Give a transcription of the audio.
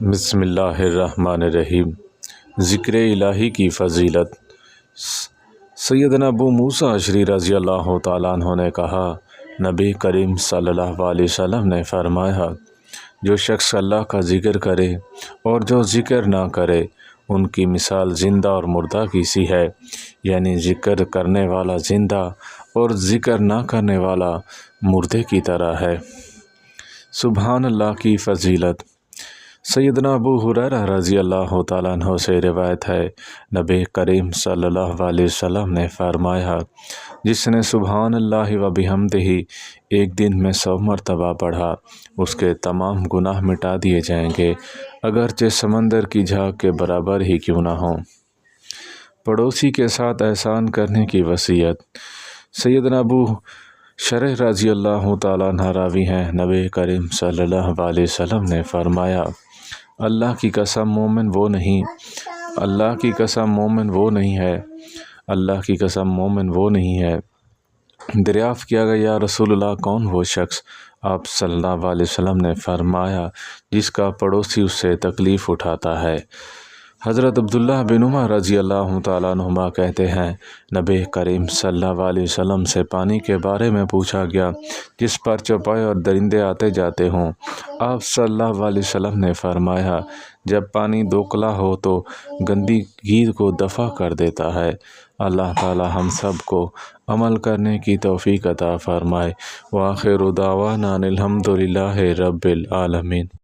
بسم اللہ الرحمن الرحیم۔ ذکر الہی کی فضیلت۔ سیدنا ابو موسیٰ اشعری رضی اللہ تعالیٰ عنہ نے کہا، نبی کریم صلی اللہ علیہ وسلم نے فرمایا، جو شخص اللہ کا ذکر کرے اور جو ذکر نہ کرے ان کی مثال زندہ اور مردہ کی سی ہے، یعنی ذکر کرنے والا زندہ اور ذکر نہ کرنے والا مردے کی طرح ہے۔ سبحان اللہ کی فضیلت۔ سیدنا ابو ہریرہ رضی اللہ تعالیٰ عنہ سے روایت ہے، نبی کریم صلی اللہ علیہ وسلم نے فرمایا، جس نے سبحان اللہ و بحمدہ ایک دن میں 100 مرتبہ پڑھا، اس کے تمام گناہ مٹا دیے جائیں گے، اگرچہ سمندر کی جھاگ کے برابر ہی کیوں نہ ہوں۔ پڑوسی کے ساتھ احسان کرنے کی وصیت۔ سیدنا ابو شریح رضی اللہ تعالیٰ عنہ راوی ہیں، نبی کریم صلی اللہ علیہ وسلم نے فرمایا، اللہ کی قسم مومن وہ نہیں ہے۔ دریافت کیا گیا، یا رسول اللہ کون وہ شخص؟ آپ صلی اللہ علیہ وسلم نے فرمایا، جس کا پڑوسی اس سے تکلیف اٹھاتا ہے۔ حضرت عبداللہ بن عمر رضی اللہ تعالیٰ عنہما کہتے ہیں، نبی کریم صلی اللہ علیہ وسلم سے پانی کے بارے میں پوچھا گیا جس پر چوپائے اور درندے آتے جاتے ہوں۔ آپ صلی اللہ علیہ وسلم نے فرمایا، جب پانی دوکلا ہو تو گندگی کو دفع کر دیتا ہے۔ اللہ تعالی ہم سب کو عمل کرنے کی توفیق عطا فرمائے۔ وآخر دعوانا الحمد للہ رب العالمین۔